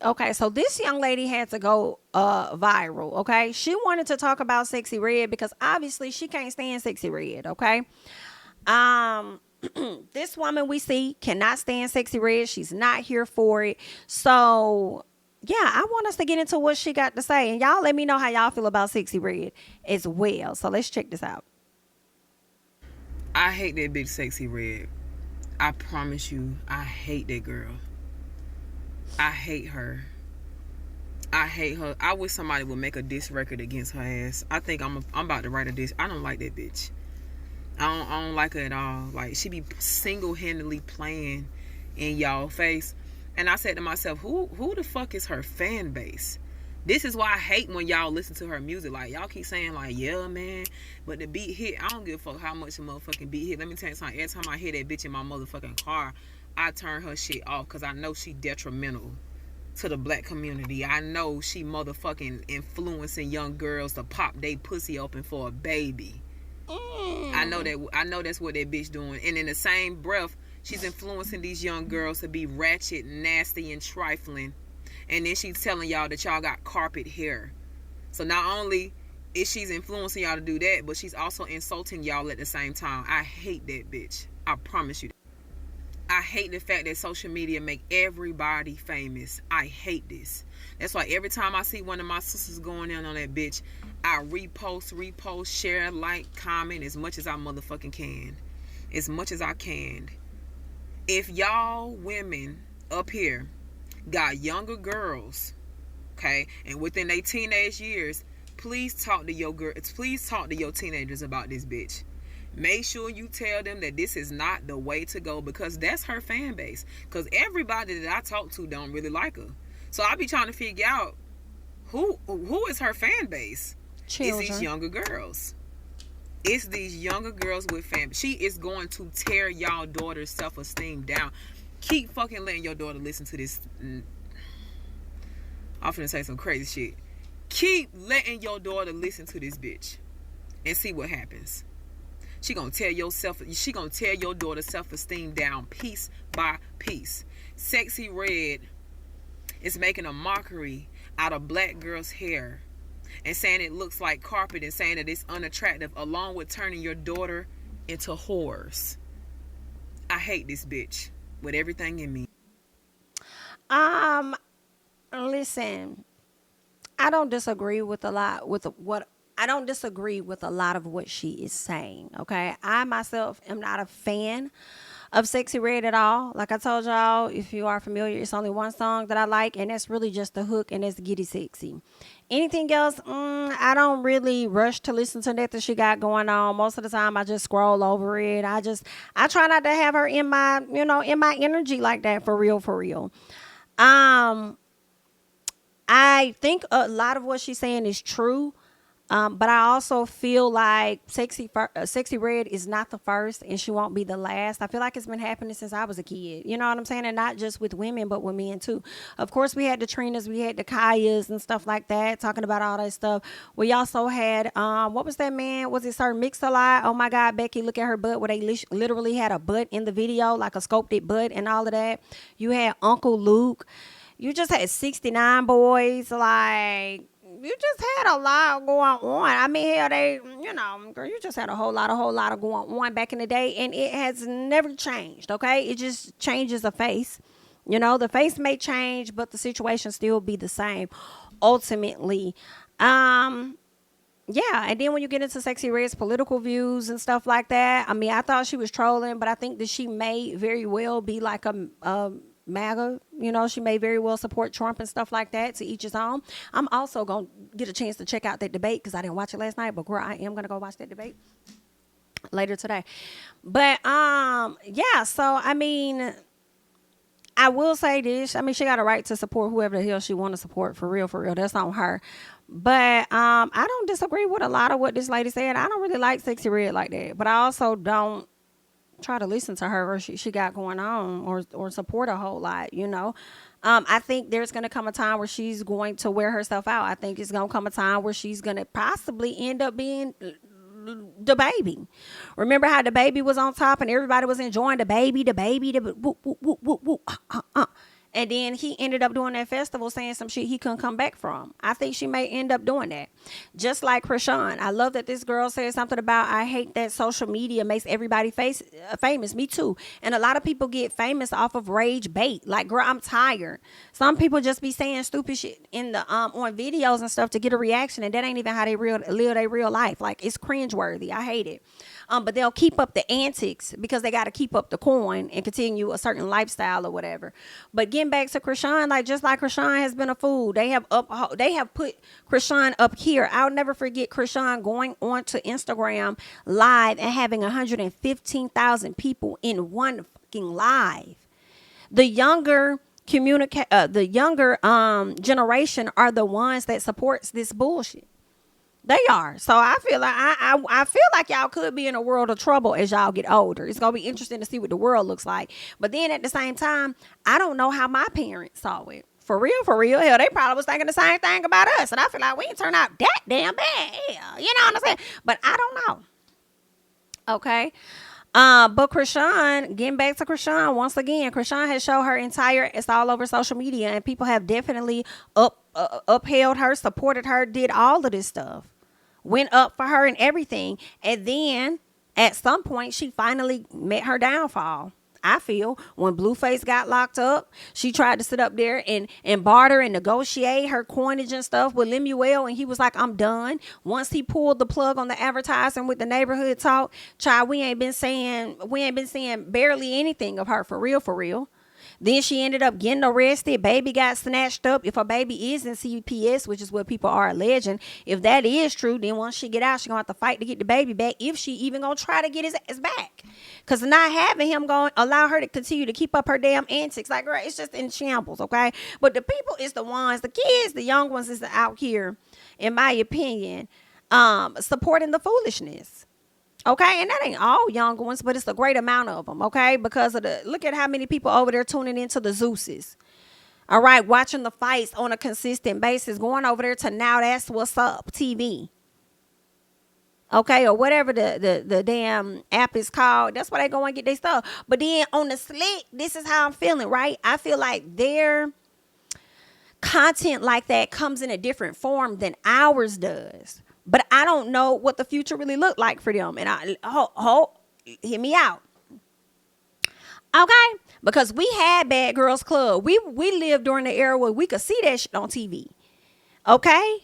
Okay, so this young lady had to go viral. Okay, she wanted to talk about Sexy Red because obviously she can't stand Sexy Red. Okay, um, this woman we see cannot stand Sexy Red. She's not here for it. So yeah, I want us to get into what she got to say, and y'all let me know how y'all feel about Sexy Red as well. So let's check this out. I hate that bitch Sexy Red. I promise you, I hate that girl. I hate her. I hate her. I wish somebody would make a diss record against her ass. I think I'm about to write a diss. I don't like that bitch. I don't like her at all. Like, she be single-handedly playing in y'all face. And I said to myself, who the fuck is her fan base? This is why I hate when y'all listen to her music. Like, y'all keep saying, like, yeah, man, but the beat hit. I don't give a fuck how much the motherfucking beat hit. Let me tell you something. Every time I hear that bitch in my motherfucking car, I turn her shit off because I know she detrimental to the black community. I know she motherfucking influencing young girls to pop they pussy open for a baby. I know that. I know that's what that bitch doing. And in the same breath, she's influencing these young girls to be ratchet, nasty, and trifling. And then she's telling y'all that y'all got carpet hair. So not only is she's influencing y'all to do that, but she's also insulting y'all at the same time. I hate that bitch. I promise you. I hate the fact that social media make everybody famous. I hate this. That's why every time I see one of my sisters going in on that bitch, I repost, share, like, comment as much as I motherfucking can. As much as I can. If y'all women up here got younger girls, okay, and within their teenage years, please talk to your girls. Please talk to your teenagers about this bitch. Make sure you tell them that this is not the way to go, because that's her fan base. Because everybody that I talk to don't really like her. So I be trying to figure out who is her fan base. It's these younger girls. It's these younger girls with fan. She is going to tear y'all daughter's self-esteem down. Keep fucking letting your daughter listen to this. I'm finna say some crazy shit. Keep letting your daughter listen to this bitch and see what happens. She gonna tear your daughter's self-esteem down piece by piece. Sexy Red is making a mockery out of black girls' hair and saying it looks like carpet and saying that it's unattractive, along with turning your daughter into whores. I hate this bitch with everything in me. Um, listen, I don't disagree with a lot of what she is saying. Okay, I myself am not a fan of Sexy Red at all. Like I told y'all, if you are familiar, it's only one song that I like, and that's really just the hook, and it's Giddy Sexy. Anything else, I don't really rush to listen to that she got going on. Most of the time, I just scroll over it. I try not to have her in my, in my energy like that, for real, for real. Um, I think a lot of what she's saying is true. But I also feel like Sexy Red is not the first, and she won't be the last. I feel like it's been happening since I was a kid. You know what I'm saying? And not just with women, but with men too. Of course, we had the Trinas, we had the Kayas and stuff like that, talking about all that stuff. We also had, what was that man? Was it Sir Mix-a-Lot? Oh my God, Becky, look at her butt, where they literally had a butt in the video, like a sculpted butt and all of that. You had Uncle Luke. You just had 69 boys, like you just had a lot going on. I mean, hell, girl, you just had a whole lot of going on back in the day, and it has never changed. Okay, it just changes the face. The face may change, but the situation still be the same. Ultimately, yeah. And then when you get into Sexy Red's political views and stuff like that, I mean, I thought she was trolling, but I think that she may very well be like a MAGA. She may very well support Trump and stuff like that. To each his own. I'm also going to get a chance to check out that debate because I didn't watch it last night, but girl, I am going to go watch that debate later today. But yeah, so I mean, I will say this. I mean, she got a right to support whoever the hell she want to support, for real, for real. That's on her. But I don't disagree with a lot of what this lady said. I don't really like Sexy Red like that, but I also don't try to listen to her or she got going on, or support a whole lot. I think there's going to come a time where she's going to wear herself out. I think it's going to come a time where she's going to possibly end up being the baby. Remember how the baby was on top and everybody was enjoying the baby, the woo, woo, woo, woo, woo, And then he ended up doing that festival saying some shit he couldn't come back from. I think she may end up doing that. Just like Krishan. I love that this girl said something about, I hate that social media makes everybody famous. Me too. And a lot of people get famous off of rage bait. Like, girl, I'm tired. Some people just be saying stupid shit in the on videos and stuff to get a reaction, and that ain't even how they live their real life. Like, it's cringeworthy. I hate it. But they'll keep up the antics because they got to keep up the coin and continue a certain lifestyle or whatever. But getting back to Krishan, like, just like Krishan has been a fool, they have put Krishan up here. I'll never forget Krishan going on to Instagram live and having 115,000 people in one fucking live. The younger generation are the ones that supports this bullshit. They are. So I feel like I feel like y'all could be in a world of trouble as y'all get older. It's gonna be interesting to see what the world looks like. But then at the same time, I don't know how my parents saw it. For real, hell, they probably was thinking the same thing about us. And I feel like we ain't turned out that damn bad. Hell, you know what I'm saying? But I don't know. Okay. But Krishan, getting back to Krishan, once again, Krishan has shown her entire, it's all over social media, and people have definitely upheld her, supported her, did all of this stuff, went up for her and everything. And then at some point, she finally met her downfall. I feel when Blueface got locked up, she tried to sit up there and barter and negotiate her coinage and stuff with Lemuel, and he was like, I'm done. Once he pulled the plug on the advertising with the neighborhood talk, child, we ain't been seeing barely anything of her for real. Then she ended up getting arrested. Baby got snatched up. If her baby is in CPS, which is what people are alleging, if that is true, then once she get out, she gonna have to fight to get the baby back, if she even gonna try to get his ass back. Because not having him going allow her to continue to keep up her damn antics. Like, girl, it's just in shambles, okay? But the people is the ones, the kids, the young ones is out here, in my opinion, supporting the foolishness. Okay, and that ain't all young ones, but it's a great amount of them, okay? Because of look at how many people over there tuning into the Zeus's. All right, watching the fights on a consistent basis, going over there to Now That's What's Up TV. Okay, or whatever the damn app is called. That's why they go and get their stuff. But then on the slick, this is how I'm feeling, right? I feel like their content like that comes in a different form than ours does. But I don't know what the future really looked like for them. And hear me out. Okay? Because we had Bad Girls Club. We lived during the era where we could see that shit on TV. Okay?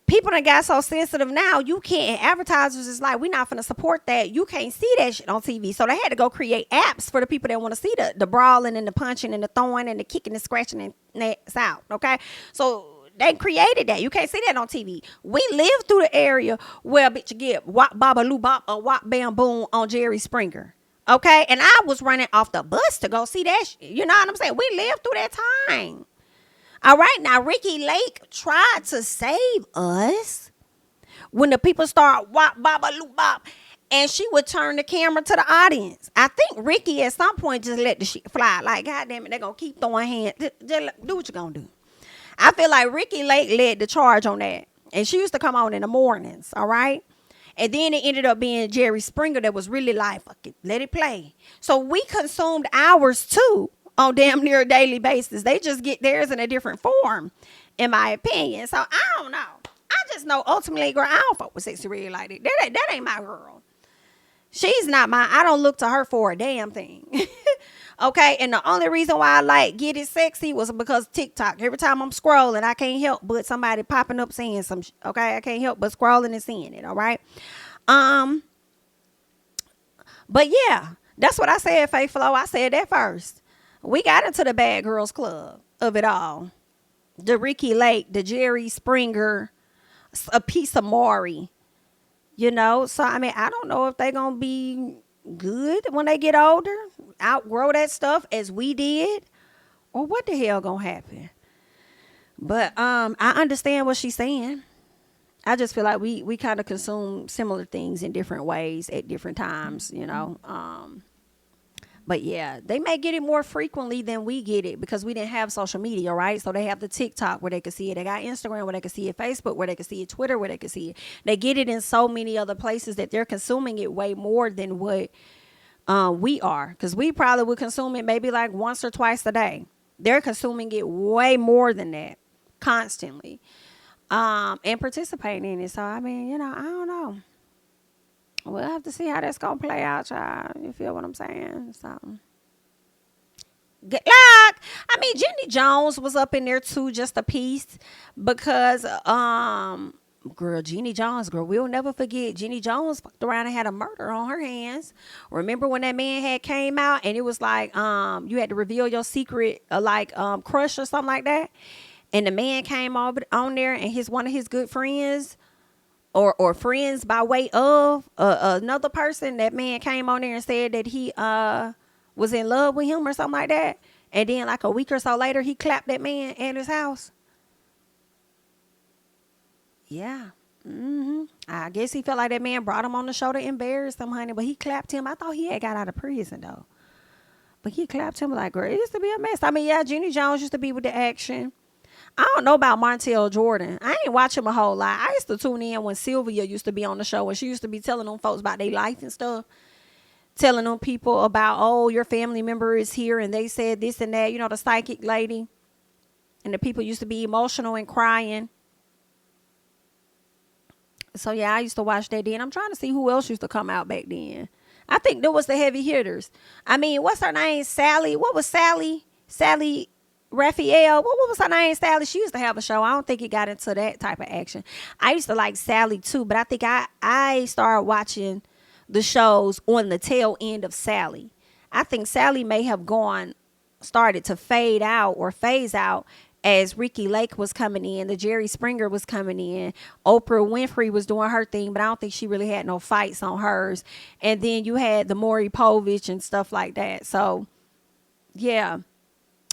People done got so sensitive now, you can't. Advertisers is like, we're not going to support that. You can't see that shit on TV. So they had to go create apps for the people that want to see the brawling and the punching and the throwing and the kicking and scratching and that's out. Okay? So they created that. You can't see that on TV. We lived through the area where bitch you get wop baba loo bop or wop bam boom on Jerry Springer. Okay? And I was running off the bus to go see that shit. You know what I'm saying? We lived through that time. All right. Now, Ricky Lake tried to save us when the people start wop baba loo bop, and she would turn the camera to the audience. I think Ricky at some point just let the shit fly. Like, God damn it, they're going to keep throwing hands. Just do what you're going to do. I feel like Ricky Lake led the charge on that. And she used to come on in the mornings, all right? And then it ended up being Jerry Springer that was really like, fuck it, let it play. So we consumed ours too on damn near a daily basis. They just get theirs in a different form, in my opinion. So I don't know. I just know ultimately, girl, I don't fuck with Sexyy Red like that. That ain't my girl. She's not mine. I don't look to her for a damn thing. Okay, and the only reason why I like Get It Sexy was because TikTok. Every time I'm scrolling, I can't help but somebody popping up saying some shit. Okay, I can't help but scrolling and seeing it. All right. But yeah, that's what I said, Faith Flo. I said that first. We got into the Bad Girls Club of it all. The Ricky Lake, the Jerry Springer, a piece of Maury. You know, so I mean, I don't know if they're gonna be good when they get older, outgrow that stuff as we did, or what the hell gonna happen. But I understand what she's saying. I just feel like we kind of consume similar things in different ways at different times, you know. But yeah, they may get it more frequently than we get it because we didn't have social media, right? So they have the TikTok where they can see it. They got Instagram where they can see it, Facebook where they can see it, Twitter where they can see it. They get it in so many other places that they're consuming it way more than what we are. Because we probably would consume it maybe like once or twice a day. They're consuming it way more than that constantly, and participating in it. So I mean, I don't know. We'll have to see how that's gonna play out, y'all. You feel what I'm saying? So good luck. I mean, Jenny Jones was up in there too, just a piece, because girl, Jenny Jones, girl, we'll never forget. Jenny Jones fucked around and had a murder on her hands. Remember when that man had came out and it was like you had to reveal your secret, like crush or something like that, and the man came over on there and his one of his good friends or friends by way of another person, that man came on there and said that he was in love with him or something like that. And then like a week or so later, he clapped that man at his house. Yeah. I guess he felt like that man brought him on the show to embarrass him, honey. But he clapped him. I thought he had got out of prison though. But he clapped him like, girl, it used to be a mess. I mean, yeah, Jenny Jones used to be with the action. I don't know about Montel Jordan. I ain't watch him a whole lot. I used to tune in when Sylvia used to be on the show, and she used to be telling them folks about their life and stuff. Telling them people about, oh, your family member is here and they said this and that. The psychic lady. And the people used to be emotional and crying. So, yeah, I used to watch that then. I'm trying to see who else used to come out back then. I think there was the heavy hitters. I mean, what's her name? Sally. What was Sally? Sally Raphael. What was her name? Sally. She used to have a show. I don't think it got into that type of action. I used to like Sally too, but I think I started watching the shows on the tail end of Sally. I think Sally may have started to fade out or phase out as Ricky Lake was coming in, the Jerry Springer was coming in, Oprah Winfrey was doing her thing, but I don't think she really had no fights on hers. And then you had the Maury Povich and stuff like that. So, yeah.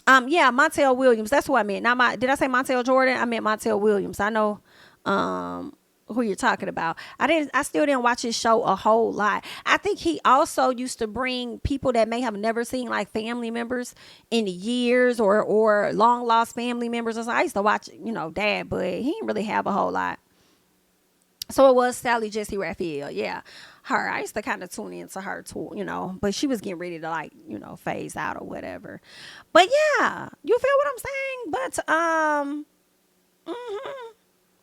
Yeah, Montel Williams. That's what I meant. Did I say Montel Jordan? I meant Montel Williams. I know who you're talking about. I still didn't watch his show a whole lot. I think he also used to bring people that may have never seen, like family members in the years or long lost family members. So I used to watch, Dad, but he didn't really have a whole lot. So it was Sally Jesse Raphael. Yeah. Her. I used to kind of tune into her too, but she was getting ready to phase out or whatever. But yeah, you feel what I'm saying? But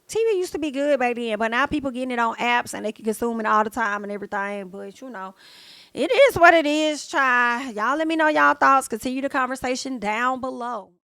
TV used to be good back then, but now people getting it on apps and they can consume it all the time and everything. But it is what it is. Y'all let me know y'all thoughts. Continue the conversation down below.